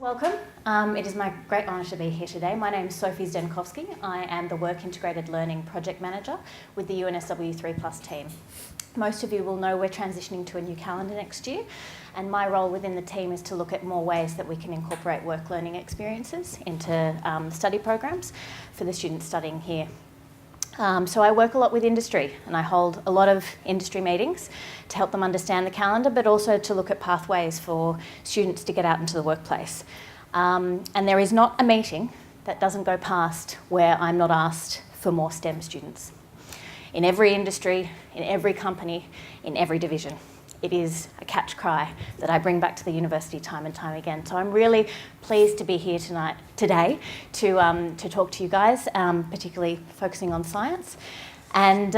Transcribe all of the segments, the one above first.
Welcome. It is my great honour to be here today. My name is Sophie Zdenkovski. I am the Work Integrated Learning Project Manager with the UNSW 3+ team. Most of you will know we're transitioning to a new calendar next year, and my role within the team is to look at more ways that we can incorporate work learning experiences into study programs for the students studying here. So I work a lot with industry, and I hold a lot of industry meetings to help them understand the calendar, but also to look at pathways for students to get out into the workplace. And there is not a meeting that doesn't go past where I'm not asked for more STEM students. In every industry, in every company, in every division. It is a catch cry that I bring back to the university time and time again. So I'm really pleased to be here today to talk to you guys, particularly focusing on science. And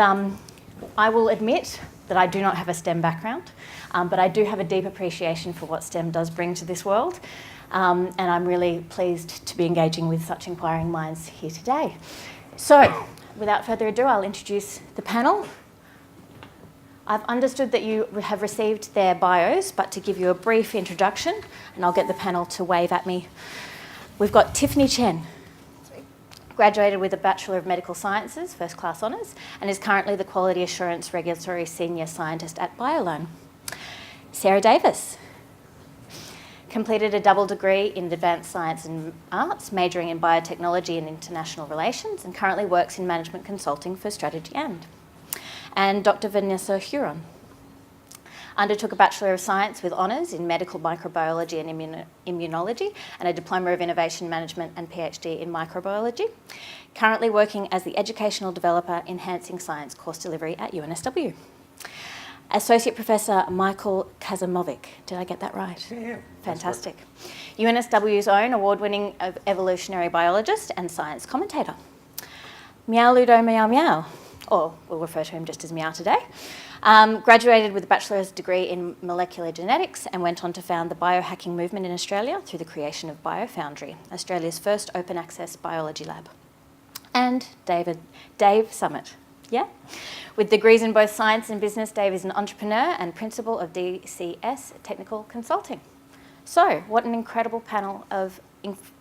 I will admit that I do not have a STEM background, but I do have a deep appreciation for what STEM does bring to this world. And I'm really pleased to be engaging with such inquiring minds here today. So without further ado, I'll introduce the panel. I've understood that you have received their bios, but to give you a brief introduction, and I'll get the panel to wave at me. We've got Tiffany Chen, graduated with a Bachelor of Medical Sciences, First Class Honours, and is currently the Quality Assurance Regulatory Senior Scientist at BioLearn. Sarah Davis, completed a double degree in Advanced Science and Arts, majoring in Biotechnology and International Relations, and currently works in Management Consulting for Strategy and Dr. Vanessa Hurom. Undertook a Bachelor of Science with honours in Medical Microbiology and Immunology and a Diploma of Innovation Management and PhD in Microbiology. Currently working as the Educational Developer Enhancing Science Course Delivery at UNSW. Associate Professor Michael Kazamovic. Did I get that right? Yeah. Fantastic. UNSW's own award-winning evolutionary biologist and science commentator. Meow Ludo Meow Meow, or we'll refer to him just as Meow today. Graduated with a bachelor's degree in molecular genetics and went on to found the biohacking movement in Australia through the creation of BioFoundry, Australia's first open access biology lab. And Dave Summit, yeah? With degrees in both science and business, Dave is an entrepreneur and principal of DCS Technical Consulting. So, what an incredible panel of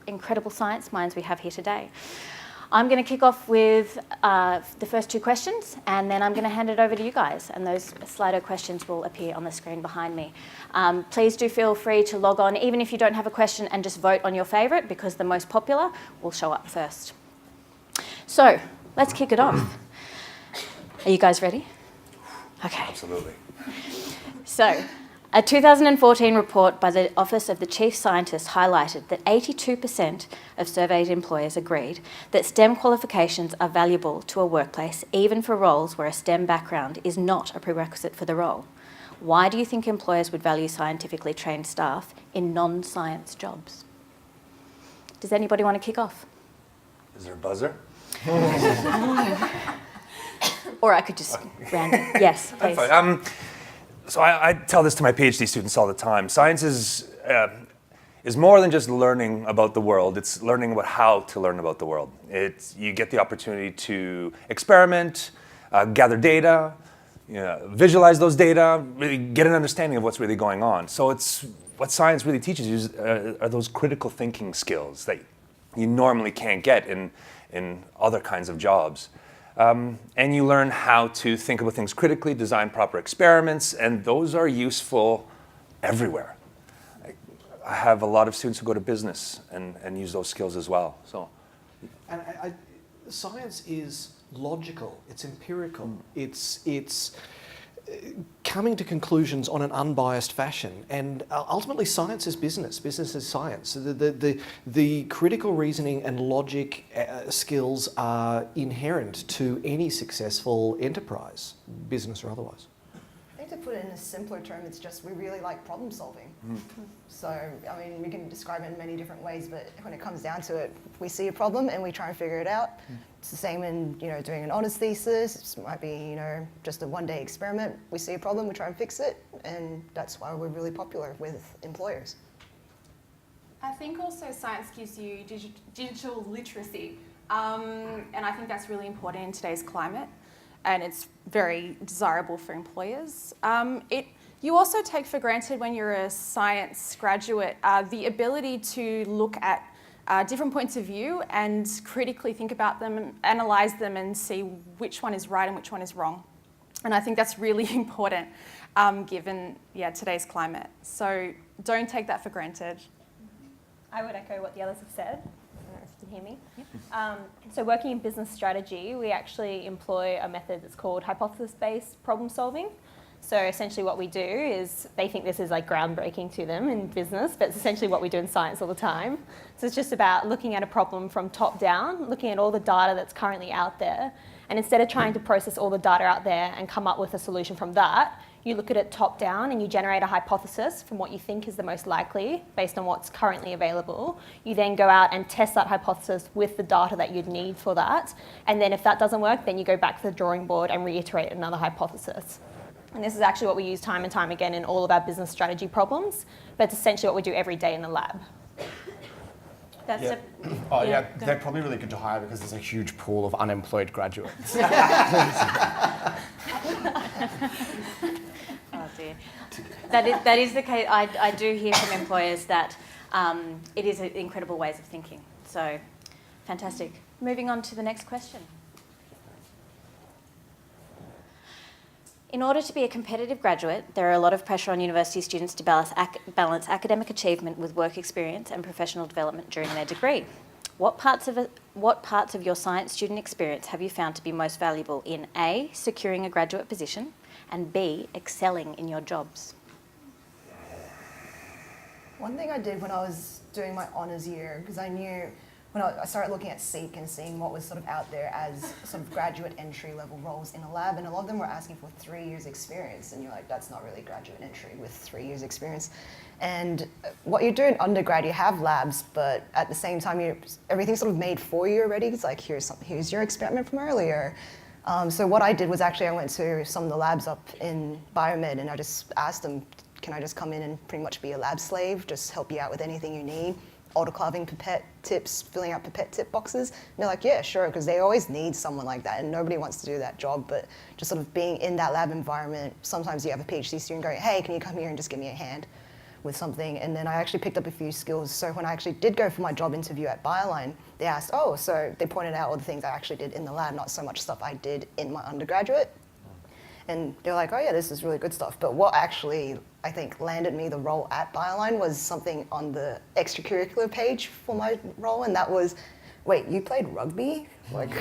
incredible science minds we have here today. I'm going to kick off with the first two questions, and then I'm going to hand it over to you guys, and those Slido questions will appear on the screen behind me. Please do feel free to log on, even if you don't have a question, and just vote on your favourite, because the most popular will show up first. So, let's kick it off. Are you guys ready? Okay. Absolutely. So, a 2014 report by the Office of the Chief Scientist highlighted that 82% of surveyed employers agreed that STEM qualifications are valuable to a workplace, even for roles where a STEM background is not a prerequisite for the role. Why do you think employers would value scientifically trained staff in non-science jobs? Does anybody want to kick off? Is there a buzzer? Or I could just random. Yes, please. That's fine. So I tell this to my PhD students all the time. Science is more than just learning about the world. It's learning about how to learn about the world. You get the opportunity to experiment, gather data, visualize those data, really get an understanding of what's really going on. So it's what science really teaches you are those critical thinking skills that you normally can't get in other kinds of jobs. And you learn how to think about things critically, design proper experiments, and those are useful everywhere. I have a lot of students who go to business and use those skills as well. So, and science is logical. It's empirical. It's coming to conclusions on an unbiased fashion, and ultimately science is business. Business is science. The critical reasoning and logic skills are inherent to any successful enterprise, business or otherwise. I think to put it in a simpler term, it's just we really like problem solving. So, I mean, we can describe it in many different ways, but when it comes down to it, we see a problem and we try and figure it out. It's the same in, doing an honours thesis. It might be, just a one-day experiment. We see a problem, we try and fix it, and that's why we're really popular with employers. I think also science gives you digital literacy, and I think that's really important in today's climate, and it's very desirable for employers. It You also take for granted when you're a science graduate the ability to look at different points of view and critically think about them and analyse them and see which one is right and which one is wrong. And I think that's really important given today's climate. So don't take that for granted. I would echo what the others have said. I don't know if you can hear me. So working in business strategy, we actually employ a method that's called hypothesis-based problem solving. So essentially what we do is, they think this is like groundbreaking to them in business, but it's essentially what we do in science all the time. So it's just about looking at a problem from top down, looking at all the data that's currently out there. And instead of trying to process all the data out there and come up with a solution from that, you look at it top down and you generate a hypothesis from what you think is the most likely based on what's currently available. You then go out and test that hypothesis with the data that you'd need for that. And then if that doesn't work, then you go back to the drawing board and reiterate another hypothesis. And this is actually what we use time and time again in all of our business strategy problems, but it's essentially what we do every day in the lab. That's they're probably really good to hire because there's a huge pool of unemployed graduates. Oh dear. That is the case. I do hear from employers that it is incredible ways of thinking. So, fantastic. Moving on to the next question. In order to be a competitive graduate, there are a lot of pressure on university students to balance academic achievement with work experience and professional development during their degree. What parts of your science student experience have you found to be most valuable in A, securing a graduate position, and B, excelling in your jobs? One thing I did when I was doing my honours year, because I knew when I started looking at Seek and seeing what was sort of out there as sort of graduate entry level roles in a lab, and a lot of them were asking for 3 years experience, and you're like, that's not really graduate entry with 3 years experience. And what you do in undergrad, you have labs, but at the same time, everything's sort of made for you already. It's like, here's your experiment from earlier. So what I did was actually I went to some of the labs up in biomed, and I just asked them, can I just come in and pretty much be a lab slave, just help you out with anything you need? Autoclaving pipette tips, filling out pipette tip boxes. And they're like, yeah, sure, because they always need someone like that, and nobody wants to do that job, but just sort of being in that lab environment, sometimes you have a PhD student going, hey, can you come here and just give me a hand with something? And then I actually picked up a few skills. So when I actually did go for my job interview at Bioline, they asked, so they pointed out all the things I actually did in the lab, not so much stuff I did in my undergraduate. And they're like, oh yeah, this is really good stuff. But what actually, I think, landed me the role at Bioline was something on the extracurricular page for my role, and that was, wait, you played rugby? Like,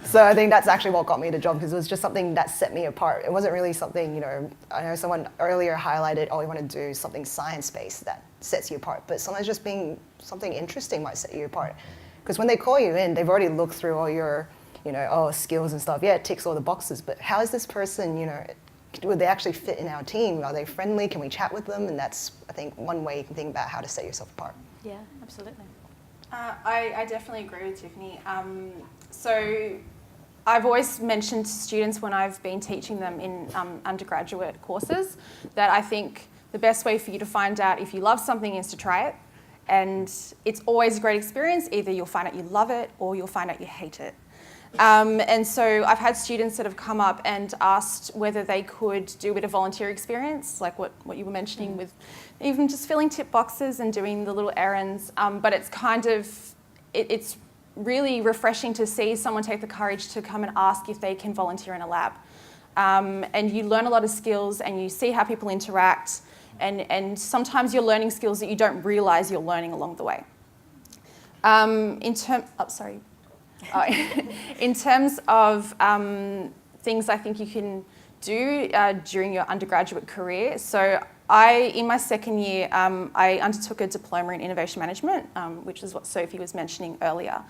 so I think that's actually what got me the job, because it was just something that set me apart. It wasn't really something, I know someone earlier highlighted, you want to do something science-based that sets you apart, but sometimes just being something interesting might set you apart. Because when they call you in, they've already looked through all your skills and stuff. Yeah, it ticks all the boxes, but how is this person, would they actually fit in our team? Are they friendly? Can we chat with them? And that's, I think, one way you can think about how to set yourself apart. Yeah, absolutely. I definitely agree with Tiffany. So I've always mentioned to students when I've been teaching them in undergraduate courses that I think the best way for you to find out if you love something is to try it. And it's always a great experience. Either you'll find out you love it or you'll find out you hate it. And so I've had students that have come up and asked whether they could do a bit of volunteer experience, like what you were mentioning with even just filling tip boxes and doing the little errands. But it's kind of, it's really refreshing to see someone take the courage to come and ask if they can volunteer in a lab. And you learn a lot of skills and you see how people interact. And sometimes you're learning skills that you don't realise you're learning along the way. In terms of things I think you can do during your undergraduate career, so in my second year, I undertook a diploma in innovation management, which is what Sophie was mentioning earlier.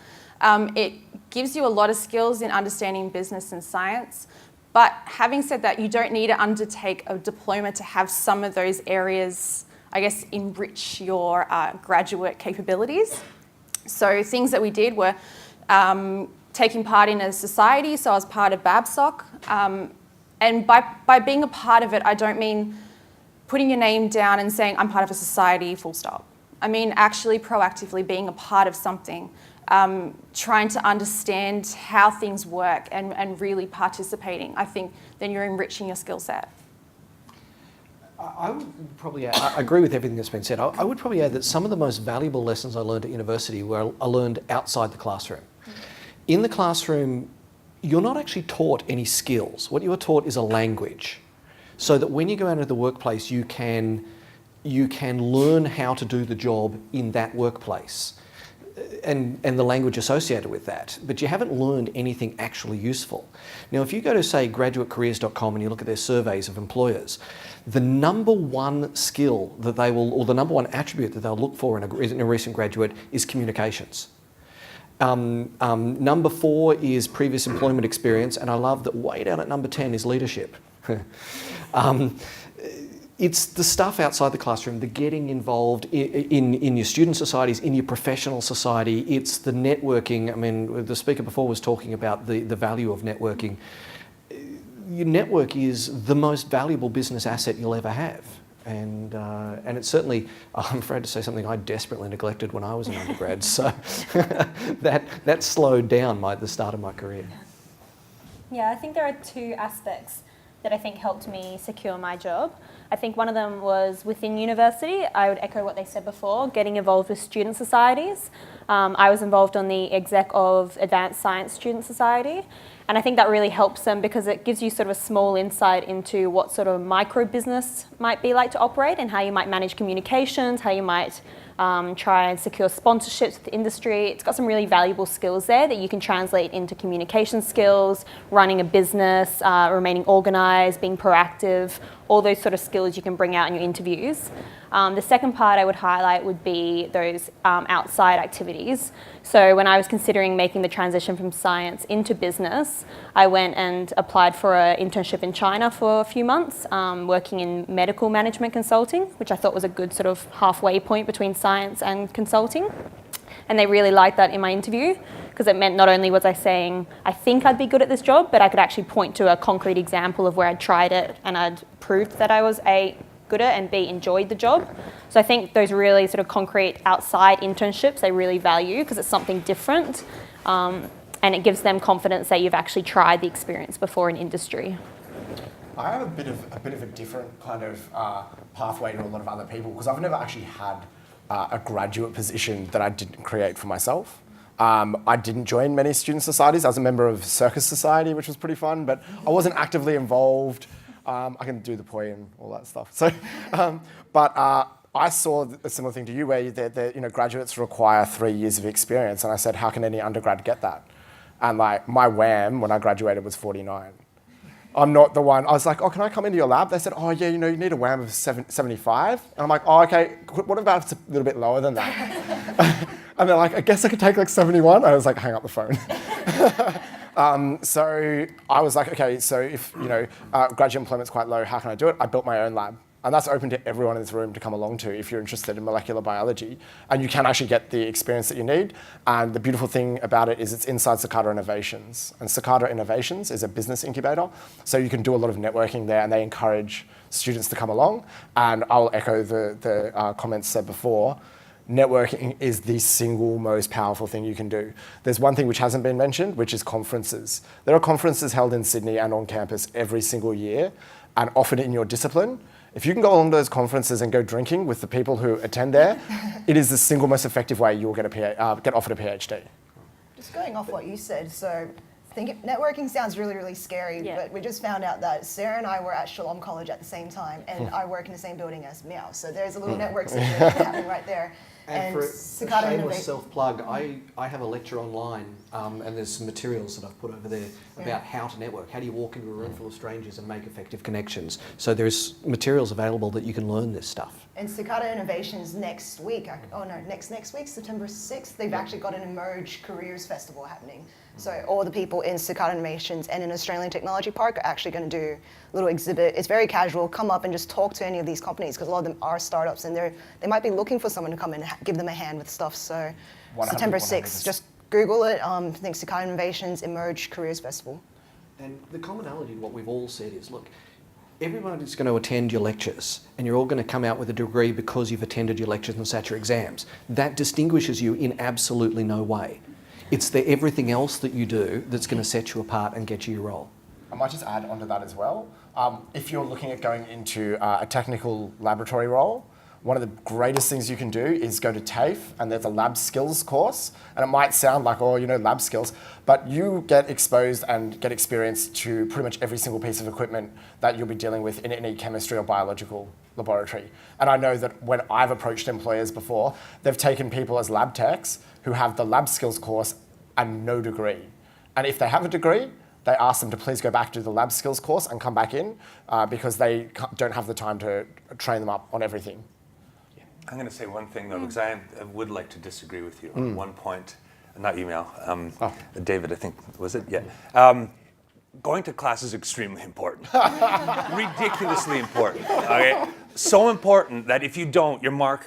It gives you a lot of skills in understanding business and science, but having said that, you don't need to undertake a diploma to have some of those areas, I guess, enrich your graduate capabilities. So things that we did were taking part in a society, so I was part of BABSOC. And by being a part of it, I don't mean putting your name down and saying, I'm part of a society, full stop. I mean actually proactively being a part of something trying to understand how things work and really participating, I think then you're enriching your skill set. I would probably add, I agree with everything that's been said. I would probably add that some of the most valuable lessons I learned at university were I learned outside the classroom. In the classroom, you're not actually taught any skills. What you are taught is a language, so that when you go out into the workplace, you can learn how to do the job in that workplace and the language associated with that, but you haven't learned anything actually useful. Now, if you go to, say, graduatecareers.com and you look at their surveys of employers, the number one skill that they will, or the number one attribute that they'll look for in a recent graduate is communications. Number 4 is previous employment experience, and I love that way down at number 10 is leadership. It's the stuff outside the classroom, the getting involved in your student societies, in your professional society. It's the networking. I mean, the speaker before was talking about the value of networking. Your network is the most valuable business asset you'll ever have. And it's certainly, I'm afraid to say something I desperately neglected when I was an undergrad. So that slowed down the start of my career. Yeah, I think there are 2 aspects that I think helped me secure my job. I think one of them was within university. I would echo what they said before, getting involved with student societies. I was involved on the exec of Advanced Science Student Society, and I think that really helps them because it gives you sort of a small insight into what sort of micro business might be like to operate and how you might manage communications, how you might try and secure sponsorships with the industry. It's got some really valuable skills there that you can translate into communication skills, running a business, remaining organised, being proactive, all those sort of skills you can bring out in your interviews. The second part I would highlight would be those outside activities. So when I was considering making the transition from science into business, I went and applied for an internship in China for a few months, working in medical management consulting, which I thought was a good sort of halfway point between science and consulting. And they really liked that in my interview because it meant not only was I saying, I think I'd be good at this job, but I could actually point to a concrete example of where I'd tried it and I'd proved that I was A, good at, and B, enjoyed the job. So I think those really sort of concrete outside internships they really value because it's something different and it gives them confidence that you've actually tried the experience before in industry. I have a bit of a different kind of pathway to a lot of other people because I've never actually had a graduate position that I didn't create for myself. I didn't join many student societies. I was a member of Circus Society, which was pretty fun, but I wasn't actively involved. I can do the poi and all that stuff. So, but I saw a similar thing to you where graduates require 3 years of experience. And I said, how can any undergrad get that? And like my WAM when I graduated was 49. I'm not the one. I was like, oh, can I come into your lab? They said, oh, yeah, you need a WAM of 75. And I'm like, oh, okay, what about if it's a little bit lower than that? And they're like, I guess I could take like 71. I was like, hang up the phone. So I was like, okay, so if graduate employment's quite low, how can I do it? I built my own lab. And that's open to everyone in this room to come along to if you're interested in molecular biology. And you can actually get the experience that you need. And the beautiful thing about it is it's inside Cicada Innovations. And Cicada Innovations is a business incubator. So you can do a lot of networking there and they encourage students to come along. And I'll echo the comments said before. Networking is the single most powerful thing you can do. There's one thing which hasn't been mentioned, which is conferences. There are conferences held in Sydney and on campus every single year and often in your discipline. If you can go along to those conferences and go drinking with the people who attend there, it is the single most effective way you will get offered a PhD. Just going off what you said, so networking sounds really, really scary, but we just found out that Sarah and I were at Shalom College at the same time, and I work in the same building as Meow. So there's a little network situation happening right there. And for a shameless self-plug, I have a lecture online and there's some materials that I've put over there about how to network. How do you walk into a room full of strangers and make effective connections? So there's materials available that you can learn this stuff. And Cicada Innovations next week, next week, September 6th, they've actually got an Emerge Careers Festival happening. So all the people in Cicada Innovations and in Australian Technology Park are actually going to do a little exhibit. It's very casual. Come up and just talk to any of these companies because a lot of them are startups and they might be looking for someone to come and give them a hand with stuff. So 100, September 6th, just Google it. I think Cicada Innovations Emerge Careers Festival. And the commonality of what we've all said is, look, Everybody's going to attend your lectures and you're all going to come out with a degree because you've attended your lectures and sat your exams. That distinguishes you in absolutely no way. It's the everything else that you do that's going to set you apart and get you your role. I might just add onto that as well. If you're looking at going into a technical laboratory role, one of the greatest things you can do is go to TAFE, and there's a lab skills course. And it might sound like, oh, you know, lab skills, but you get exposed and get experience to pretty much every single piece of equipment that you'll be dealing with in any chemistry or biological laboratory. And I know that when I've approached employers before, they've taken people as lab techs who have the lab skills course and no degree. And if they have a degree, they ask them to please go back to the lab skills course and come back in because they don't have the time to train them up on everything. I'm going to say one thing though, because I would like to disagree with you on one point. Not email. David, I think, was it? Yeah. Going to class is extremely important. Ridiculously important. Okay? So important that if you don't, your mark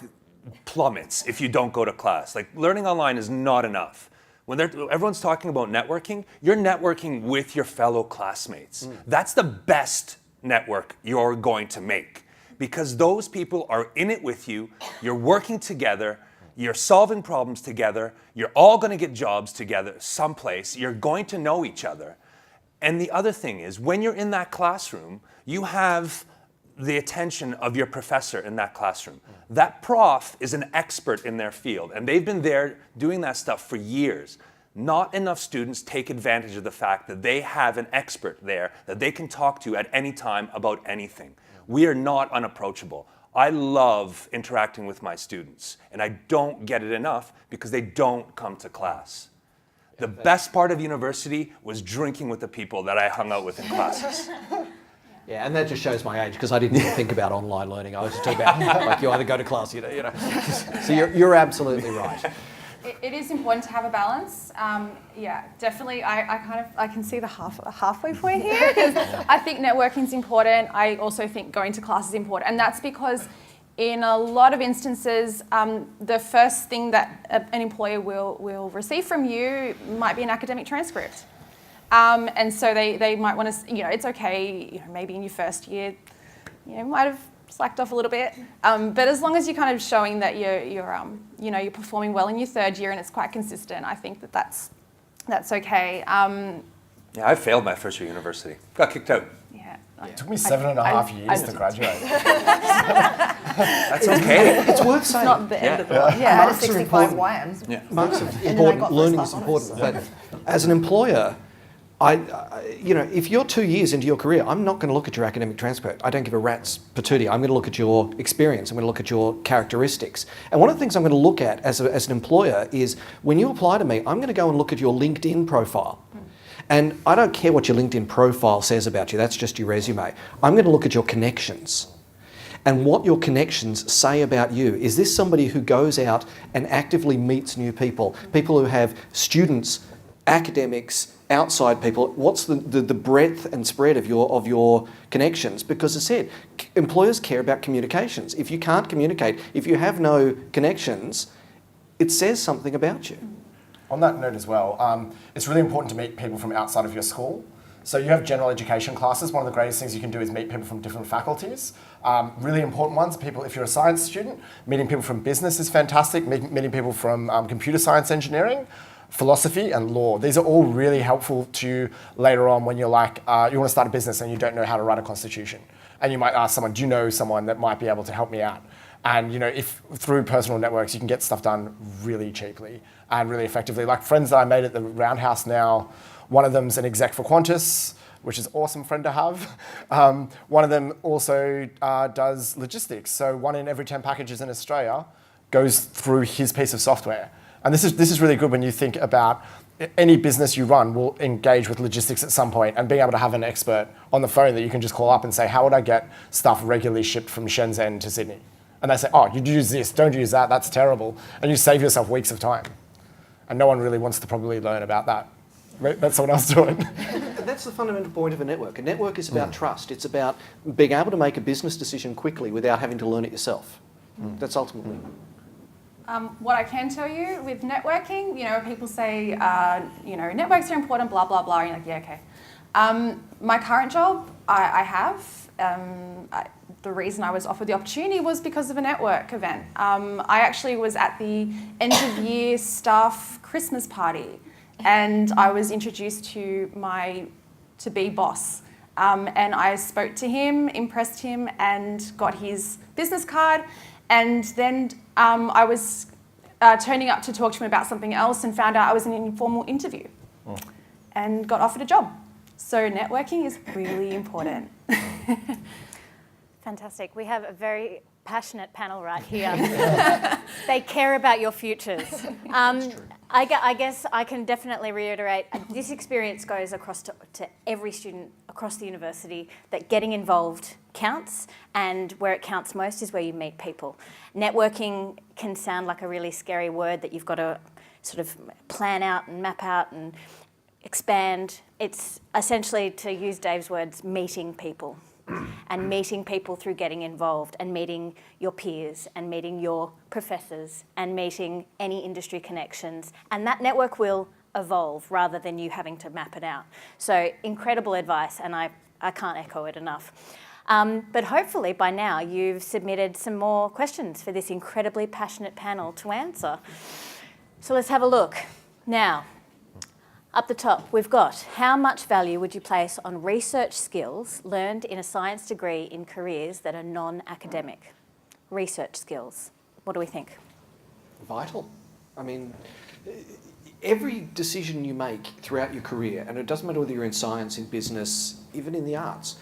plummets if you don't go to class. Like, learning online is not enough. When everyone's talking about networking, you're networking with your fellow classmates. That's the best network you're going to make. Because those people are in it with you, you're working together, you're solving problems together, you're all going to get jobs together someplace, you're going to know each other. And the other thing is, when you're in that classroom, you have the attention of your professor in that classroom. That prof is an expert in their field, and they've been there doing that stuff for years. Not enough students take advantage of the fact that they have an expert there that they can talk to at any time about anything. We are not unapproachable. I love interacting with my students, and I don't get it enough because they don't come to class. The best part of university was drinking with the people that I hung out with in classes. Yeah, and that just shows my age because I didn't even think about online learning. I was just talking about like you either go to class, you know. So you're absolutely right. It is important to have a balance. Yeah, definitely. I can see the halfway point here because I think networking is important. I also think going to class is important, and that's because in a lot of instances, the first thing that an employer will receive from you might be an academic transcript, and so they might want to. You know, it's okay. You know, maybe in your first year, you might have slacked off a little bit, but as long as you're kind of showing that you're performing well in your third year and it's quite consistent, I think that's okay. Yeah, I failed my first year of university. Got kicked out. Yeah. It took me 7.5 years to graduate. That's okay. It's worth saying. Not the end of the line. Yeah, I had a Marks are 65 important. YMs. Yeah. Marks are then I important. got Learning first is class important. But as an employer, if you're 2 years into your career, I'm not going to look at your academic transcript. I don't give a rat's patootie. I'm going to look at your experience. I'm going to look at your characteristics. And one of the things I'm going to look at as an employer is when you apply to me, I'm going to go and look at your LinkedIn profile. And I don't care what your LinkedIn profile says about you. That's just your resume. I'm going to look at your connections. And what your connections say about you. Is this somebody who goes out and actively meets new people? People who have students, academics, outside people. What's the breadth and spread of your connections? Because as I said, employers care about communications. If you can't communicate, if you have no connections, it says something about you. On that note as well, it's really important to meet people from outside of your school. So you have general education classes. One of the greatest things you can do is meet people from different faculties. Really important ones, people, if you're a science student, meeting people from business is fantastic, meeting people from computer science engineering, philosophy and law. These are all really helpful to you later on when you're like, you want to start a business and you don't know how to write a constitution. And you might ask someone, do you know someone that might be able to help me out? And if through personal networks, you can get stuff done really cheaply and really effectively. Like friends that I made at the Roundhouse now, one of them's an exec for Qantas, which is an awesome friend to have. One of them also does logistics. So 1 in every 10 packages in Australia goes through his piece of software. And this is really good when you think about any business you run will engage with logistics at some point, and being able to have an expert on the phone that you can just call up and say, how would I get stuff regularly shipped from Shenzhen to Sydney? And they say, oh, you use this, don't use that, that's terrible. And you save yourself weeks of time. And no one really wants to probably learn about that. Let someone else do it. That's the fundamental point of a network. A network is about trust. It's about being able to make a business decision quickly without having to learn it yourself. That's ultimately. What I can tell you with networking, people say, networks are important, blah, blah, blah. And you're like, yeah, okay. My current job, I have the reason I was offered the opportunity was because of a network event. I actually was at the end of year staff Christmas party, and I was introduced to my to-be boss. And I spoke to him, impressed him, and got his business card. And then I was turning up to talk to him about something else and found out I was in an informal interview and got offered a job. So networking is really important. Fantastic. We have a very passionate panel right here. They care about your futures. I guess I can definitely reiterate, this experience goes across to every student across the university, that getting involved counts, and where it counts most is where you meet people. Networking can sound like a really scary word that you've got to sort of plan out and map out and expand. It's essentially, to use Dave's words, meeting people. And meeting people through getting involved, and meeting your peers, and meeting your professors, and meeting any industry connections. And that network will evolve rather than you having to map it out. So incredible advice, and I can't echo it enough. But hopefully by now you've submitted some more questions for this incredibly passionate panel to answer. So let's have a look. Now, up the top, we've got, how much value would you place on research skills learned in a science degree in careers that are non-academic? Research skills. What do we think? Vital. I mean, every decision you make throughout your career, and it doesn't matter whether you're in science, in business, even in the arts,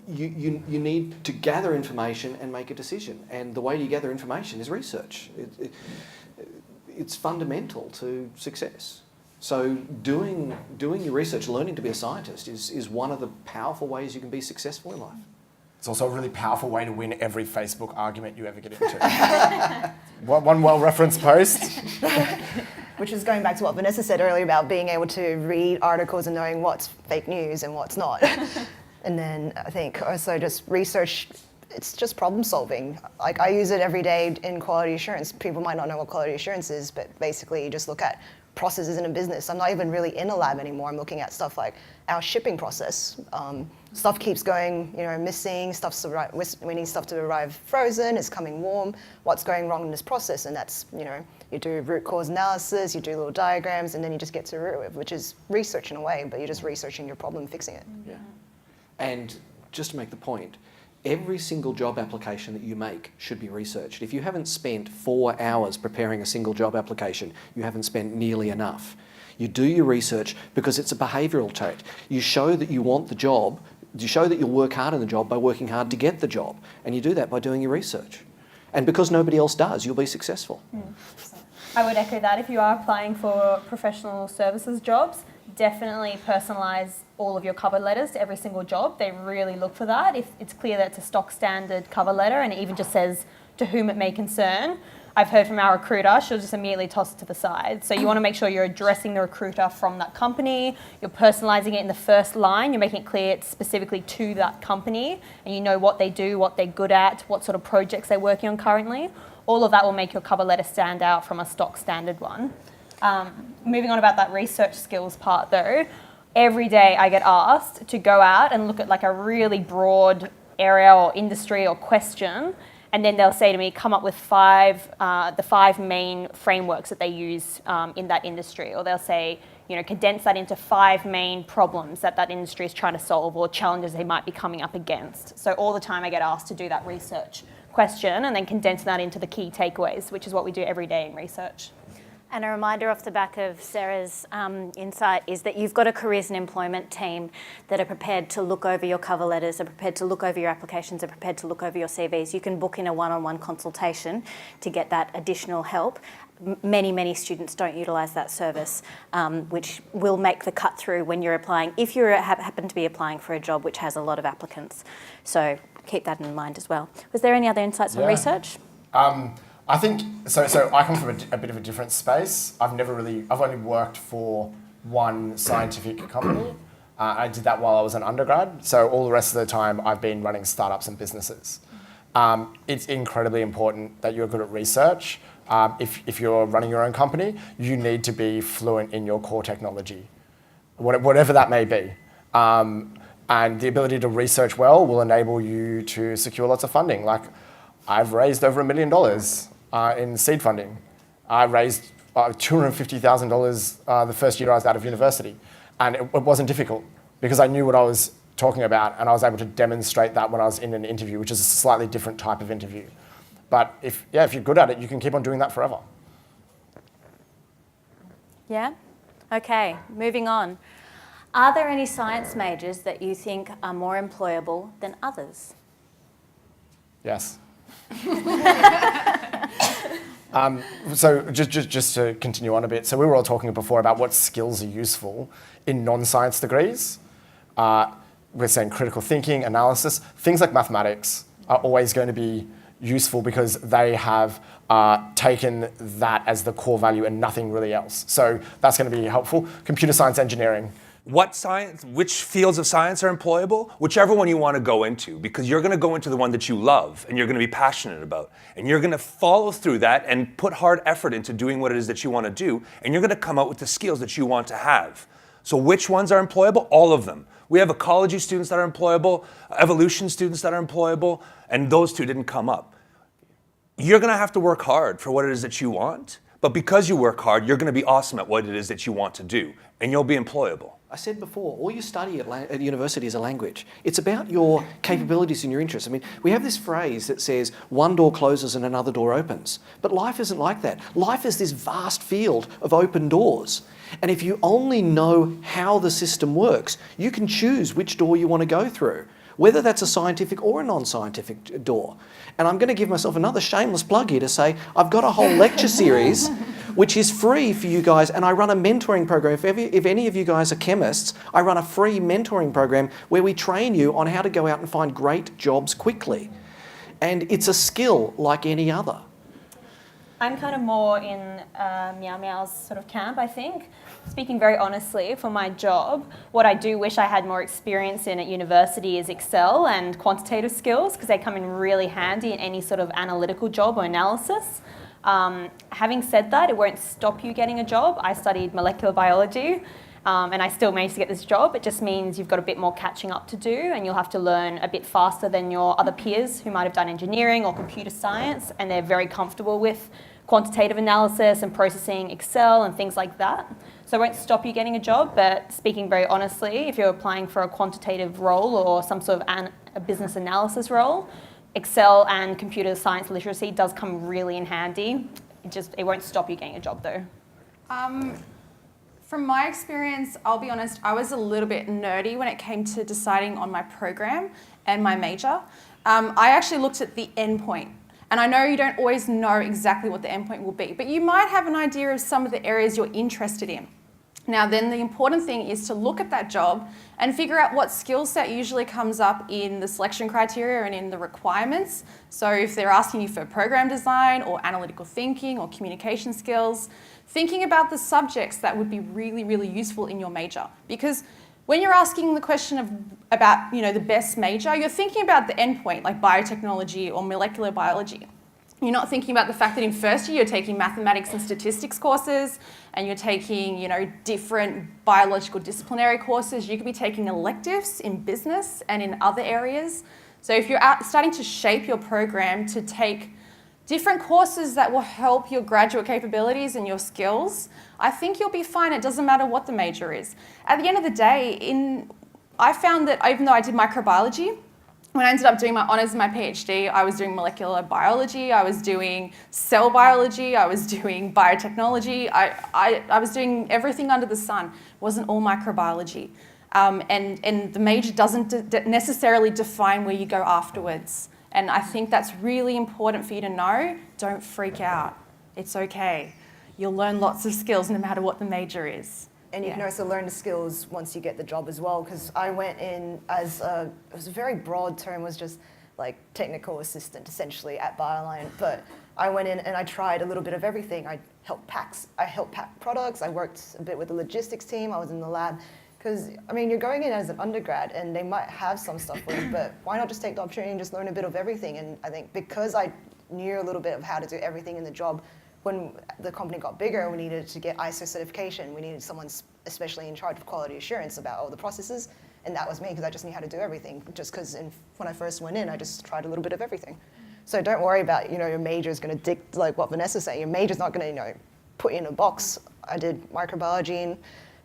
you need to gather information and make a decision. And the way you gather information is research. It's fundamental to success. So doing your research, learning to be a scientist is one of the powerful ways you can be successful in life. It's also a really powerful way to win every Facebook argument you ever get into. One well-referenced post. Which is going back to what Vanessa said earlier about being able to read articles and knowing what's fake news and what's not. And then I think also just research, it's just problem solving. Like, I use it every day in quality assurance. People might not know what quality assurance is, but basically you just look at processes in a business. I'm not even really in a lab anymore. I'm looking at stuff like our shipping process. Stuff keeps going, missing. We need stuff to arrive frozen. It's coming warm. What's going wrong in this process? And that's, you do root cause analysis. You do little diagrams, and then you just get to the root of it, which is research in a way. But you're just researching your problem, fixing it. Yeah. And just to make the point, every single job application that you make should be researched. If you haven't spent 4 hours preparing a single job application, you haven't spent nearly enough. You do your research because it's a behavioural trait. You show that you want the job, you show that you'll work hard in the job by working hard to get the job. And you do that by doing your research. And because nobody else does, you'll be successful. I would echo that. If you are applying for professional services jobs, definitely personalise all of your cover letters to every single job. They really look for that. If it's clear that it's a stock standard cover letter and it even just says to whom it may concern, I've heard from our recruiter, she'll just immediately toss it to the side. So you want to make sure you're addressing the recruiter from that company, you're personalising it in the first line, you're making it clear it's specifically to that company, and you know what they do, what they're good at, what sort of projects they're working on currently. All of that will make your cover letter stand out from a stock standard one. Moving on about that research skills part though, every day I get asked to go out and look at like a really broad area or industry or question, and then they'll say to me, come up with the 5 main frameworks that they use in that industry, or they'll say, condense that into 5 main problems that industry is trying to solve, or challenges they might be coming up against. So all the time I get asked to do that research question and then condense that into the key takeaways, which is what we do every day in research. And a reminder off the back of Sarah's insight is that you've got a careers and employment team that are prepared to look over your cover letters, are prepared to look over your applications, are prepared to look over your CVs. You can book in a one-on-one consultation to get that additional help. Many students don't utilise that service, which will make the cut through when you're applying, if you happen to be applying for a job which has a lot of applicants. So keep that in mind as well. Was there any other insights on research? I think, so I come from a bit of a different space. I've only worked for one scientific company. I did that while I was an undergrad. So all the rest of the time I've been running startups and businesses. It's incredibly important that you're good at research. If you're running your own company, you need to be fluent in your core technology, whatever that may be. And the ability to research well will enable you to secure lots of funding. Like, I've raised over $1 million in seed funding. I raised $250,000 the first year I was out of university. And it wasn't difficult because I knew what I was talking about and I was able to demonstrate that when I was in an interview, which is a slightly different type of interview. But if you're good at it, you can keep on doing that forever. Yeah? Okay, moving on. Are there any science majors that you think are more employable than others? Yes. So just to continue on a bit, so we were all talking before about what skills are useful in non-science degrees. We're saying critical thinking, analysis, things like mathematics are always going to be useful because they have taken that as the core value and nothing really else. So that's going to be helpful. Computer science, engineering. Which fields of science are employable? Whichever one you want to go into, because you're going to go into the one that you love and you're going to be passionate about. And you're going to follow through that and put hard effort into doing what it is that you want to do. And you're going to come out with the skills that you want to have. So which ones are employable? All of them. We have ecology students that are employable, evolution students that are employable, and those two didn't come up. You're going to have to work hard for what it is that you want. But because you work hard, you're going to be awesome at what it is that you want to do. And you'll be employable. I said before, all you study at university is a language. It's about your capabilities and your interests. I mean, we have this phrase that says one door closes and another door opens. But life isn't like that. Life is this vast field of open doors. And if you only know how the system works, you can choose which door you want to go through, whether that's a scientific or a non-scientific door. And I'm going to give myself another shameless plug here to say I've got a whole lecture series which is free for you guys, and I run a mentoring program. If any of you guys are chemists, I run a free mentoring program where we train you on how to go out and find great jobs quickly. And it's a skill like any other. I'm kind of more in Meow Meow's sort of camp, I think. Speaking very honestly, for my job, what I do wish I had more experience in at university is Excel and quantitative skills, because they come in really handy in any sort of analytical job or analysis. Having said that, it won't stop you getting a job. I studied molecular biology and I still managed to get this job. It just means you've got a bit more catching up to do and you'll have to learn a bit faster than your other peers who might have done engineering or computer science, and they're very comfortable with quantitative analysis and processing Excel and things like that. So it won't stop you getting a job, but speaking very honestly, if you're applying for a quantitative role or some sort of a business analysis role, Excel and computer science literacy does come really in handy. It won't stop you getting a job though. From my experience, I'll be honest, I was a little bit nerdy when it came to deciding on my program and my major. I actually looked at the endpoint. And I know you don't always know exactly what the endpoint will be, but you might have an idea of some of the areas you're interested in. Now then, the important thing is to look at that job and figure out what skill set usually comes up in the selection criteria and in the requirements. So if they're asking you for program design or analytical thinking or communication skills, thinking about the subjects that would be really, really useful in your major. Because when you're asking the question about the best major, you're thinking about the endpoint, like biotechnology or molecular biology. You're not thinking about the fact that in first year you're taking mathematics and statistics courses and you're taking different biological disciplinary courses. You could be taking electives in business and in other areas. So if you're starting to shape your program to take different courses that will help your graduate capabilities and your skills, I think you'll be fine. It doesn't matter what the major is. At the end of the day, I found that even though I did microbiology, when I ended up doing my honours and my PhD, I was doing molecular biology, I was doing cell biology, I was doing biotechnology, I was doing everything under the sun. It wasn't all microbiology. And the major doesn't necessarily define where you go afterwards. And I think that's really important for you to know. Don't freak out. It's okay. You'll learn lots of skills no matter what the major is. And you can also learn the skills once you get the job as well, because I went in as it was a very broad term, was just like technical assistant essentially at Bioline. But I went in and I tried a little bit of everything. I helped pack products. I worked a bit with the logistics team. I was in the lab. Because, you're going in as an undergrad and they might have some stuff for you, but why not just take the opportunity and just learn a bit of everything? And I think because I knew a little bit of how to do everything in the job, when the company got bigger, we needed to get ISO certification. We needed someone especially in charge of quality assurance about all the processes. And that was me, because I just knew how to do everything. Just because when I first went in, I just tried a little bit of everything. So don't worry about, your major is going to dictate, like what Vanessa's saying. Your major's not going to, put you in a box. I did microbiology and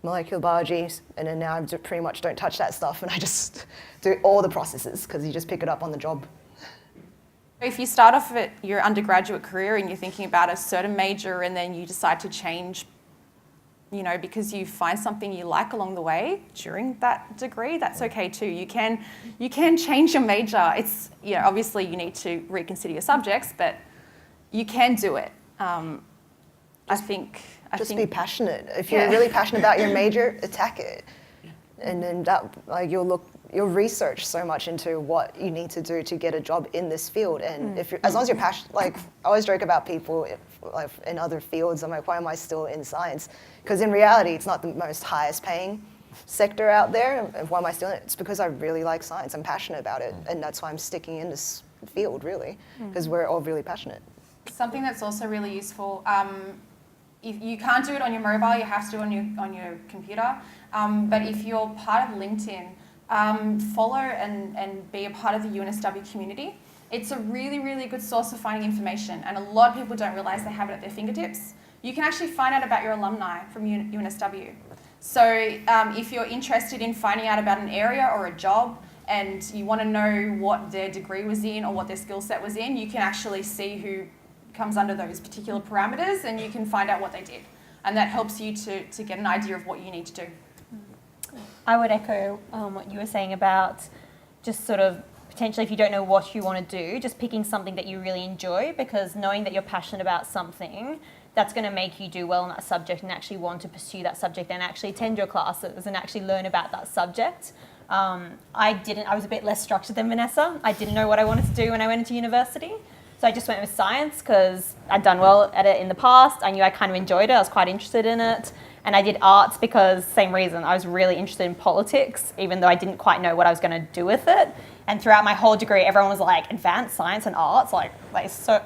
molecular biology, and then now I pretty much don't touch that stuff, and I just do all the processes, because you just pick it up on the job. If you start off at your undergraduate career and you're thinking about a certain major, and then you decide to change, because you find something you like along the way during that degree, that's okay too. You can change your major. It's, obviously you need to reconsider your subjects, but you can do it. I think be passionate. If you're really passionate about your major, attack it. And then you'll research so much into what you need to do to get a job in this field. And as long as you're passionate, I always joke about people in other fields. I'm like, why am I still in science? Because in reality, it's not the most highest paying sector out there. And why am I still in it? It's because I really like science. I'm passionate about it. And that's why I'm sticking in this field, really, because we're all really passionate. Something that's also really useful, if you can't do it on your mobile, you have to do it on your computer. But if you're part of LinkedIn, follow and be a part of the UNSW community. It's a really, really good source of finding information, and a lot of people don't realise they have it at their fingertips. You can actually find out about your alumni from UNSW. So if you're interested in finding out about an area or a job, and you want to know what their degree was in or what their skill set was in, you can actually see who comes under those particular parameters, and you can find out what they did. And that helps you to get an idea of what you need to do. I would echo what you were saying about just sort of potentially, if you don't know what you want to do, just picking something that you really enjoy, because knowing that you're passionate about something, that's going to make you do well in that subject and actually want to pursue that subject and actually attend your classes and actually learn about that subject. I was a bit less structured than Vanessa. I didn't know what I wanted to do when I went into university. So I just went with science because I'd done well at it in the past. I knew I kind of enjoyed it. I was quite interested in it. And I did arts because, same reason, I was really interested in politics, even though I didn't quite know what I was going to do with it. And throughout my whole degree, everyone was like, advanced science and arts,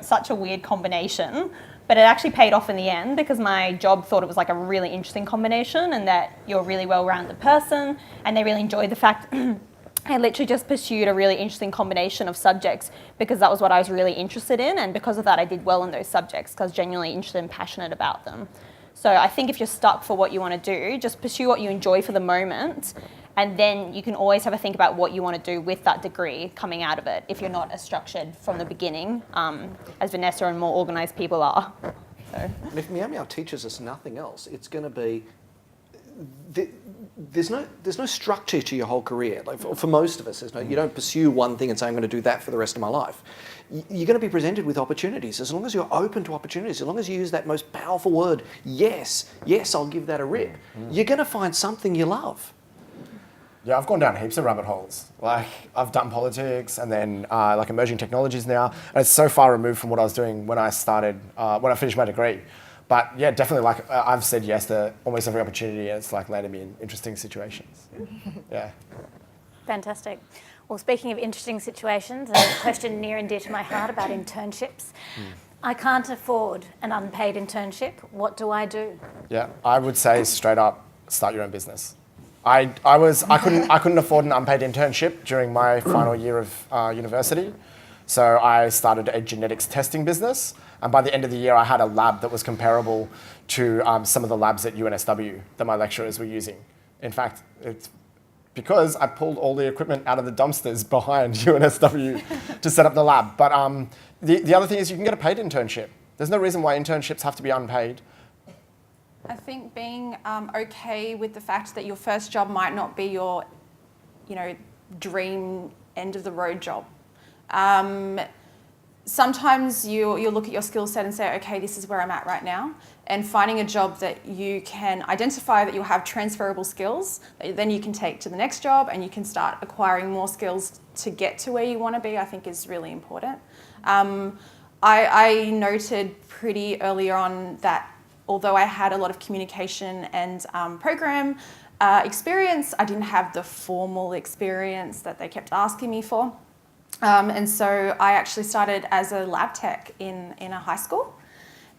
such a weird combination. But it actually paid off in the end, because my job thought it was like a really interesting combination, and that you're a really well-rounded person, and they really enjoyed the fact I literally just pursued a really interesting combination of subjects because that was what I was really interested in, and because of that I did well in those subjects because I was genuinely interested and passionate about them. So I think if you're stuck for what you want to do, just pursue what you enjoy for the moment, and then you can always have a think about what you want to do with that degree coming out of it if you're not as structured from the beginning, as Vanessa and more organised people are. So. And if Meow Meow teaches us nothing else, it's going to be there's no structure to your whole career. Like for most of us, you don't pursue one thing and say, I'm going to do that for the rest of my life. You're going to be presented with opportunities. As long as you're open to opportunities, as long as you use that most powerful word, yes, I'll give that a rip, you're going to find something you love. Yeah, I've gone down heaps of rabbit holes. Like, I've done politics and then emerging technologies now. And it's so far removed from what I was doing when I finished my degree. But yeah, definitely, I've said yes to almost every opportunity, and it's landed me in interesting situations. Yeah. Fantastic. Well, speaking of interesting situations, a question near and dear to my heart about internships. I can't afford an unpaid internship. What do I do? Yeah, I would say straight up, start your own business. I couldn't afford an unpaid internship during my final year of university, so I started a genetics testing business. And by the end of the year, I had a lab that was comparable to some of the labs at UNSW that my lecturers were using. In fact, it's because I pulled all the equipment out of the dumpsters behind UNSW to set up the lab. But the other thing is you can get a paid internship. There's no reason why internships have to be unpaid. I think being okay with the fact that your first job might not be your, dream end of the road job. Sometimes you'll look at your skill set and say, okay, this is where I'm at right now. And finding a job that you can identify that you'll have transferable skills that then you can take to the next job, and you can start acquiring more skills to get to where you want to be, I think is really important. I noted pretty early on that although I had a lot of communication and program experience, I didn't have the formal experience that they kept asking me for. And so I actually started as a lab tech in a high school.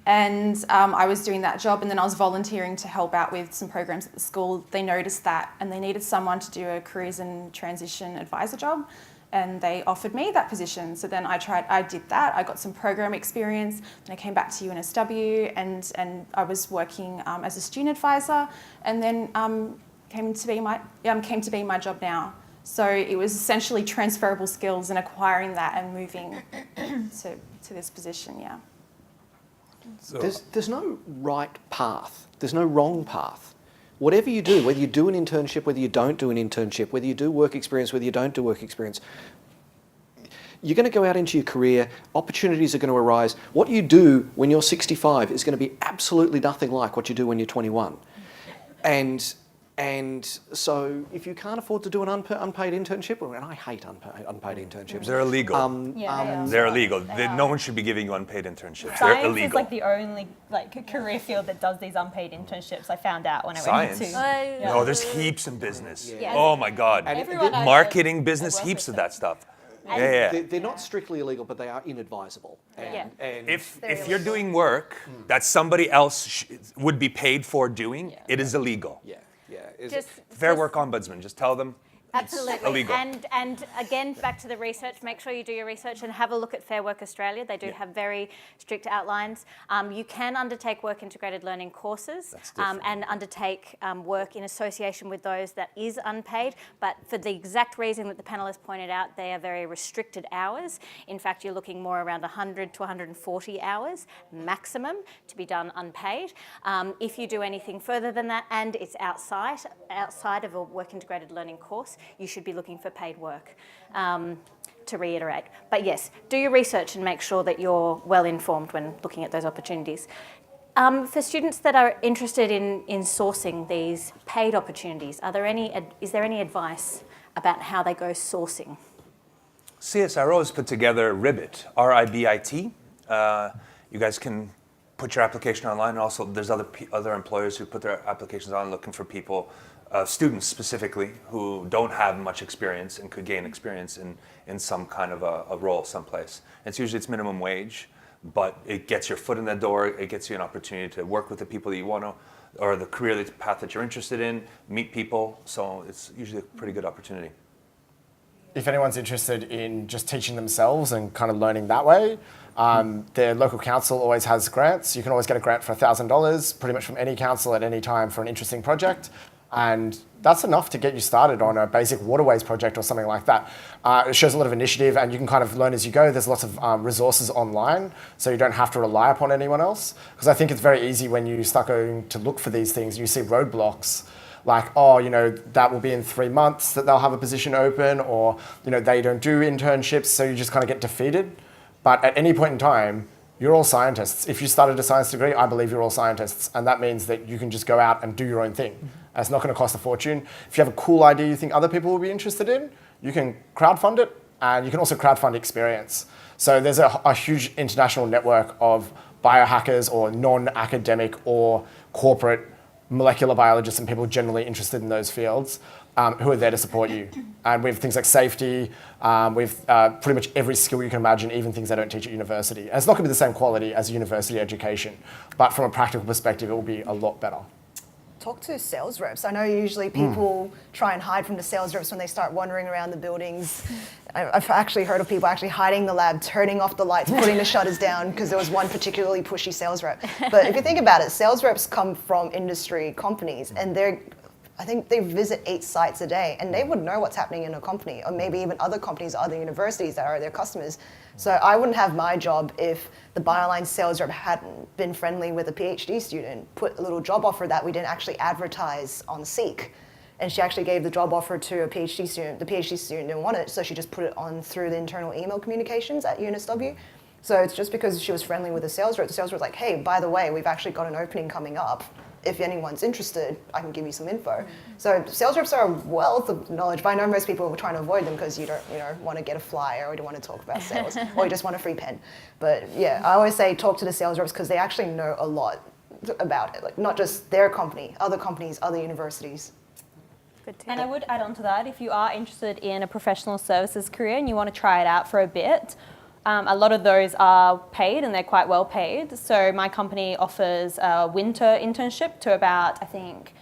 And I was doing that job, and then I was volunteering to help out with some programs at the school. They noticed that, and they needed someone to do a careers and transition advisor job, and they offered me that position. So then I did that. I got some program experience, and I came back to UNSW, and I was working as a student advisor, and then came to be my job now. So it was essentially transferable skills and acquiring that and moving to this position, yeah. So, There's no right path. There's no wrong path. Whatever you do, whether you do an internship, whether you don't do an internship, whether you do work experience, whether you don't do work experience, you're going to go out into your career, opportunities are going to arise. What you do when you're 65 is going to be absolutely nothing like what you do when you're 21. And so if you can't afford to do an unpaid internship, and I hate unpaid internships. they're illegal. They're illegal. No one should be giving you unpaid internships. They're Science illegal. is like the only career field that does these unpaid internships. I found out when I went Science? into. No, there's heaps in business. Yeah. Oh my God. Everyone I know Marketing I business, work heaps with of them. that stuff. Yeah. They're not strictly illegal, but they are inadvisable. And If you're doing work that somebody else would be paid for doing, it is illegal. Fair Work Ombudsman, just tell them. Absolutely. Illegal. And again, back to the research, make sure you do your research and have a look at Fair Work Australia. They do have very strict outlines. You can undertake work integrated learning courses and undertake work in association with those that is unpaid, but for the exact reason that the panellists pointed out, they are very restricted hours. In fact, you're looking more around 100 to 140 hours maximum to be done unpaid. If you do anything further than that and it's outside of a work integrated learning course, you should be looking for paid work, to reiterate. But yes, do your research and make sure that you're well informed when looking at those opportunities. For students that are interested in sourcing these paid opportunities, is there any advice about how they go sourcing? CSIRO has put together Ribbit, R-I-B-I-T. You guys can put your application online. And also, there's other employers who put their applications on looking for people, students specifically, who don't have much experience and could gain experience in some kind of a role someplace. It's usually minimum wage, but it gets your foot in the door. It gets you an opportunity to work with the people that you want to, or the career path that you're interested in, meet people. So it's usually a pretty good opportunity. If anyone's interested in just teaching themselves and kind of learning that way, their local council always has grants. You can always get a grant for $1,000, pretty much from any council at any time for an interesting project. And that's enough to get you started on a basic waterways project or something like that. It shows a lot of initiative, and you can kind of learn as you go. There's lots of resources online, so you don't have to rely upon anyone else. Because I think it's very easy when you start going to look for these things, you see roadblocks, like, that will be in 3 months that they'll have a position open, or, they don't do internships, so you just kind of get defeated. But at any point in time, you're all scientists. If you started a science degree, I believe you're all scientists, and that means that you can just go out and do your own thing. And it's not going to cost a fortune. If you have a cool idea you think other people will be interested in, you can crowdfund it, and you can also crowdfund experience. So there's a huge international network of biohackers or non-academic or corporate molecular biologists and people generally interested in those fields who are there to support you. And we have things like safety, with pretty much every skill you can imagine, even things they don't teach at university. And it's not going to be the same quality as university education, but from a practical perspective, it will be a lot better. Talk to sales reps. I know usually people try and hide from the sales reps when they start wandering around the buildings. I've actually heard of people actually hiding in the lab, turning off the lights, putting the shutters down because there was one particularly pushy sales rep. But if you think about it, sales reps come from industry companies, and I think they visit 8 sites a day, and they would know what's happening in a company, or maybe even other companies, other universities that are their customers. So I wouldn't have my job if the Bioline sales rep hadn't been friendly with a PhD student, put a little job offer that we didn't actually advertise on Seek. And she actually gave the job offer to a PhD student. The PhD student didn't want it, so she just put it on through the internal email communications at UNSW. So it's just because she was friendly with the sales rep was like, hey, by the way, we've actually got an opening coming up. If anyone's interested, I can give you some info. So sales reps are a wealth of knowledge, but I know most people are trying to avoid them because you don't want to get a flyer or you don't want to talk about sales or you just want a free pen. But yeah, I always say talk to the sales reps because they actually know a lot about it, like not just their company, other companies, other universities. And I would add on to that, if you are interested in a professional services career and you want to try it out for a bit, A lot of those are paid and they're quite well paid. So my company offers a winter internship to about, I think,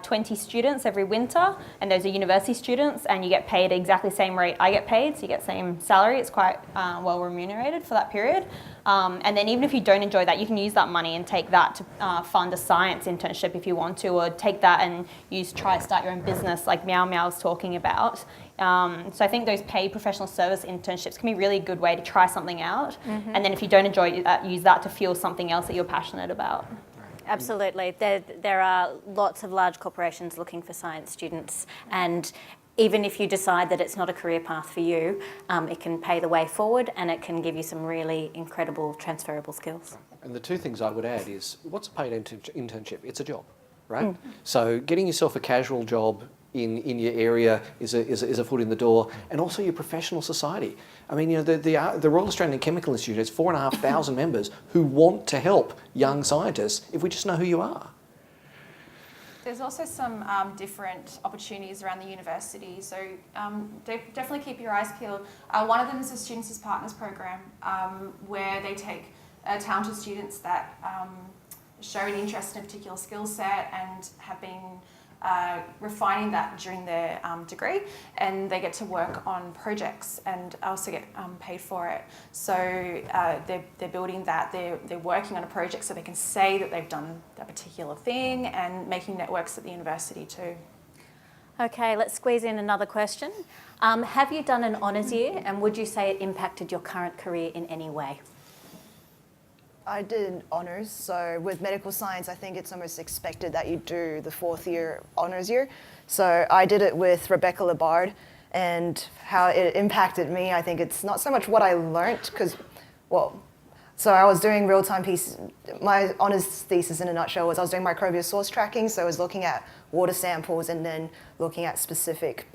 20 students every winter, and those are university students, and you get paid exactly the same rate I get paid, so you get the same salary. It's quite well remunerated for that period. And then even if you don't enjoy that, you can use that money and take that to fund a science internship if you want to, or take that and try to start your own business like Meow Meow was talking about. So I think those paid professional service internships can be a really good way to try something out. And then if you don't enjoy it, use that to fuel something else that you're passionate about. Absolutely. There are lots of large corporations looking for science students, and even if you decide that it's not a career path for you, it can pay the way forward and it can give you some really incredible transferable skills. And the two things I would add is, what's a paid internship? It's a job, right? So getting yourself a casual job in your area is a foot in the door, and also your professional society. I mean, you know, the Royal Australian Chemical Institute has 4,500 members who want to help young scientists if we just know who you are. There's also some different opportunities around the university, so definitely keep your eyes peeled. One of them is the Students as Partners program, where they take talented students that show an interest in a particular skill set and have been refining that during their degree, and they get to work on projects and also get paid for it. So they're building that, they're working on a project so they can say that they've done that particular thing, and making networks at the university too. Okay, let's squeeze in another question. Have you done an honours year, and would you say it impacted your current career in any way? I did honours, so with medical science, I think it's almost expected that you do the 4th year honours year. So I did it with Rebecca Labard, and how it impacted me, I think it's not so much what I learnt, so I was doing real-time pieces. My honours thesis in a nutshell was I was doing microbial source tracking, so I was looking at water samples and then looking at specific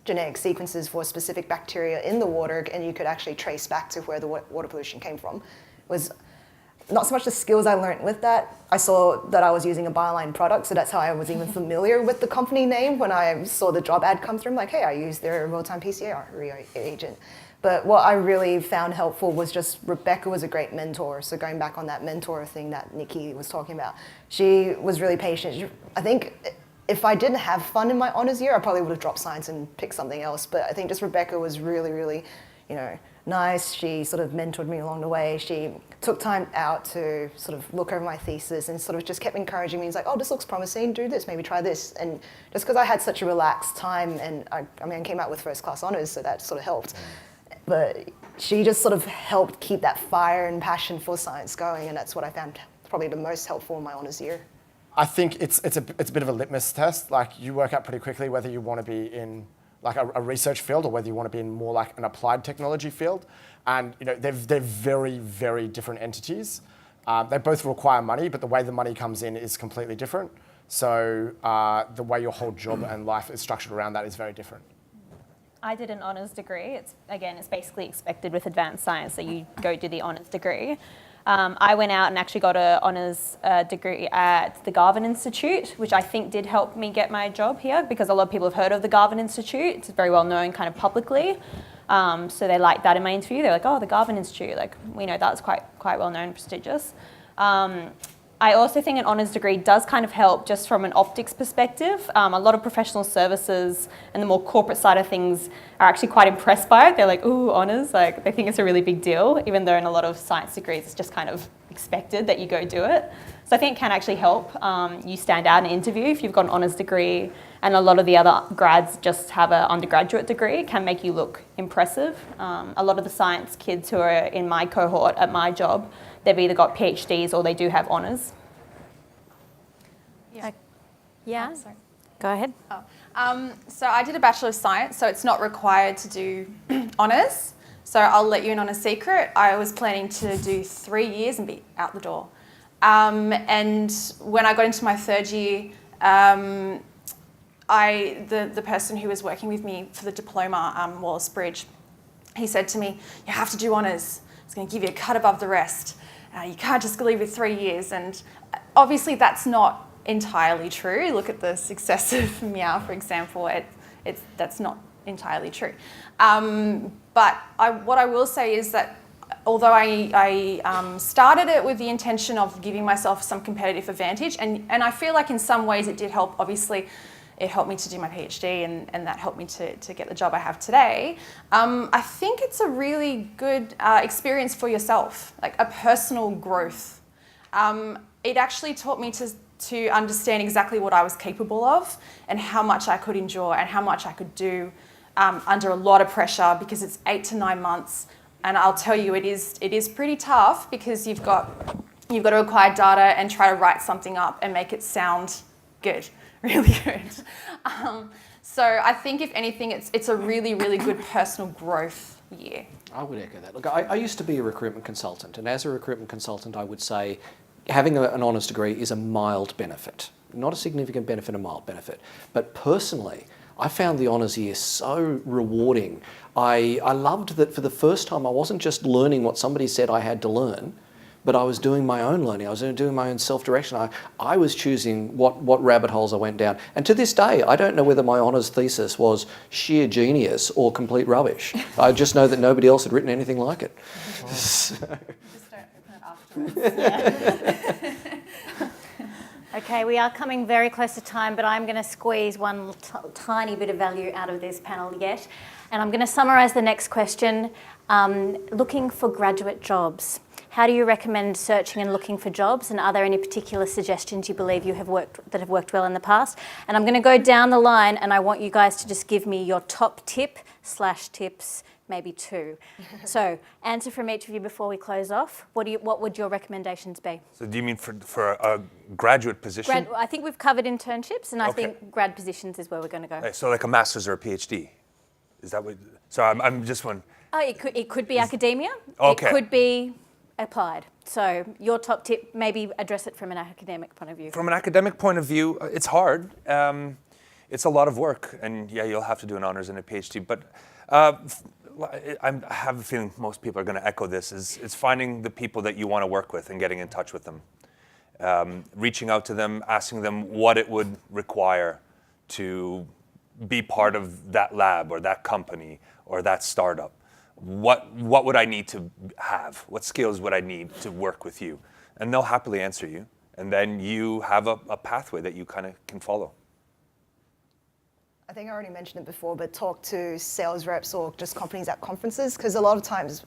genetic sequences for specific bacteria in the water, and you could actually trace back to where the water pollution came from. It was not so much the skills I learn't with that. I saw that I was using a Bioline product, so that's how I was even familiar with the company name when I saw the job ad come through. I'm like, hey, I use their real-time PCR reagent. But what I really found helpful was just Rebecca was a great mentor. So going back on that mentor thing that Nikki was talking about, she was really patient. I think if I didn't have fun in my honours year, I probably would have dropped science and picked something else. But I think just Rebecca was really, really, nice. She sort of mentored me along the way. She took time out to sort of look over my thesis and sort of just kept encouraging me. It's like, oh, this looks promising, do this, maybe try this. And just because I had such a relaxed time, and I came out with first class honours, so that sort of helped. But she just sort of helped keep that fire and passion for science going, and that's what I found probably the most helpful in my honours year. I think it's a bit of a litmus test. Like, you work out pretty quickly whether you want to be in like a research field or whether you want to be in more like an applied technology field. And they're very, very different entities. They both require money, but the way the money comes in is completely different. So the way your whole job and life is structured around that is very different. I did an honours degree. It's basically expected with advanced science that you go do the honours degree. I went out and actually got an honours degree at the Garvan Institute, which I think did help me get my job here, because a lot of people have heard of the Garvan Institute. It's very well known kind of publicly. So they liked that in my interview. They're like, oh, the Garvan Institute, like, we know that's quite well known, prestigious. I also think an honours degree does kind of help just from an optics perspective. A lot of professional services and the more corporate side of things are actually quite impressed by it. They're like, ooh, honours, like they think it's a really big deal, even though in a lot of science degrees it's just kind of expected that you go do it. So I think it can actually help you stand out in an interview if you've got an honours degree, and a lot of the other grads just have an undergraduate degree. It can make you look impressive. A lot of the science kids who are in my cohort at my job, they've either got PhDs or they do have honours. Yeah. Oh, sorry. Go ahead. So I did a Bachelor of Science, so it's not required to do honours. So I'll let you in on a secret. I was planning to do 3 years and be out the door. And when I got into my 3rd year, the person who was working with me for the diploma, Wallace Bridge, he said to me, you have to do honours. It's going to give you a cut above the rest. You can't just leave with 3 years. And obviously that's not entirely true. Look at the success of Meow, for example. That's not entirely true. But what I will say is that although I started it with the intention of giving myself some competitive advantage, and I feel like in some ways it did help. Obviously, it helped me to do my PhD, and that helped me to get the job I have today. I think it's a really good experience for yourself, like a personal growth. It actually taught me to understand exactly what I was capable of and how much I could endure and how much I could do under a lot of pressure, because it's 8 to 9 months. And I'll tell you, it is pretty tough, because you've got to acquire data and try to write something up and make it sound good. Really good. So I think if anything, it's a really, really good personal growth year. I would echo that. Look, I used to be a recruitment consultant, and as a recruitment consultant, I would say having an honours degree is a mild benefit. Not a significant benefit, a mild benefit. But personally, I found the honours year so rewarding. I loved that for the first time I wasn't just learning what somebody said I had to learn, but I was doing my own learning. I was doing my own self-direction. I was choosing what rabbit holes I went down. And to this day, I don't know whether my honours thesis was sheer genius or complete rubbish. I just know that nobody else had written anything like it. Just don't open it afterwards. Okay, we are coming very close to time, but I'm going to squeeze one tiny bit of value out of this panel yet. And I'm going to summarise the next question. Looking for graduate jobs. How do you recommend searching and looking for jobs? And are there any particular suggestions you believe have worked well in the past? And I'm going to go down the line, and I want you guys to just give me your top tip/tips, maybe 2. So, answer from each of you before we close off. What would your recommendations be? So do you mean for a graduate position? I think we've covered internships, and I Okay. think grad positions is where we're going to go. Okay, so like a master's or a PhD? Is that what? So I'm just one. Oh, it could be academia. Okay. It could be applied. So your top tip, maybe address it from an academic point of view. From an academic point of view, it's hard. It's a lot of work, and yeah, you'll have to do an honors and a PhD. But I have a feeling most people are going to echo this. It's finding the people that you want to work with and getting in touch with them, reaching out to them, asking them what it would require to be part of that lab or that company or that startup. What would I need to have? What skills would I need to work with you? And they'll happily answer you. And then you have a pathway that you kind of can follow. I think I already mentioned it before, but talk to sales reps or just companies at conferences, because a lot of times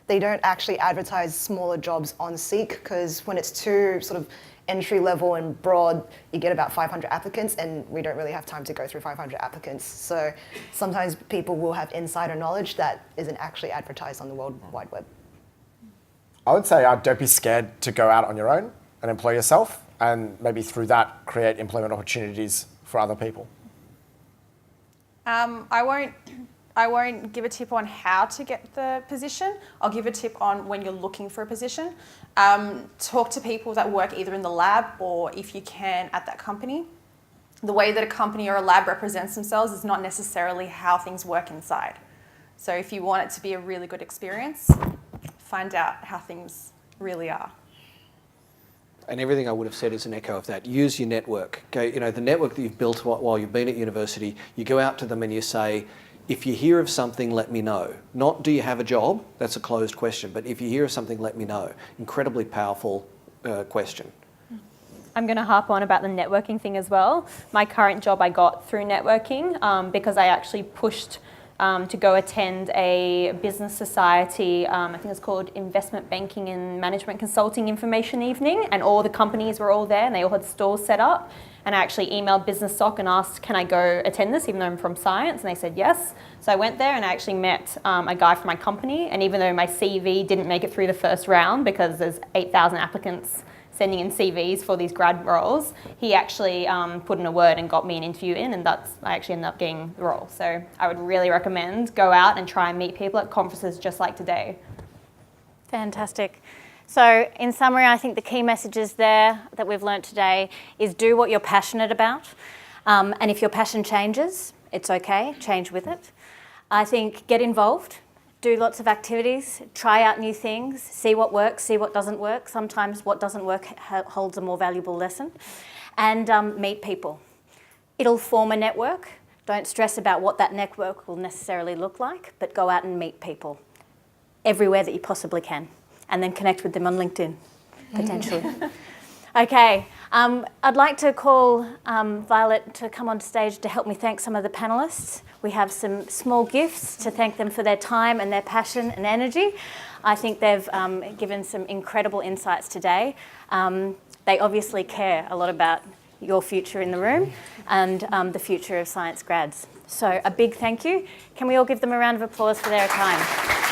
they don't actually advertise smaller jobs on Seek, because when it's too sort of entry level and broad, you get about 500 applicants, and we don't really have time to go through 500 applicants. So sometimes people will have insider knowledge that isn't actually advertised on the World Wide Web. I would say don't be scared to go out on your own and employ yourself, and maybe through that create employment opportunities for other people. I won't give a tip on how to get the position. I'll give a tip on when you're looking for a position. Talk to people that work either in the lab or, if you can, at that company. The way that a company or a lab represents themselves is not necessarily how things work inside. So if you want it to be a really good experience, find out how things really are. And everything I would have said is an echo of that. Use your network. Okay, the network that you've built while you've been at university, you go out to them and you say, if you hear of something, let me know. Not do you have a job? That's a closed question. But if you hear of something, let me know. Incredibly powerful question. I'm going to harp on about the networking thing as well. My current job I got through networking because I actually pushed to go attend a business society, I think it's called Investment Banking and Management Consulting Information Evening, and all the companies were all there and they all had stalls set up. And I actually emailed Business Soc and asked, can I go attend this, even though I'm from science? And they said yes. So I went there and I actually met a guy from my company. And even though my CV didn't make it through the first round because there's 8,000 applicants sending in CVs for these grad roles, he actually put in a word and got me an interview in, and I actually ended up getting the role. So I would really recommend go out and try and meet people at conferences just like today. Fantastic. So in summary, I think the key messages there that we've learnt today is do what you're passionate about. And if your passion changes, it's okay, change with it. I think get involved, do lots of activities, try out new things, see what works, see what doesn't work. Sometimes what doesn't work holds a more valuable lesson. And meet people. It'll form a network. Don't stress about what that network will necessarily look like, but go out and meet people everywhere that you possibly can, and then connect with them on LinkedIn, potentially. Okay, I'd like to call Violet to come on stage to help me thank some of the panellists. We have some small gifts to thank them for their time and their passion and energy. I think they've given some incredible insights today. They obviously care a lot about your future in the room and the future of science grads. So a big thank you. Can we all give them a round of applause for their time?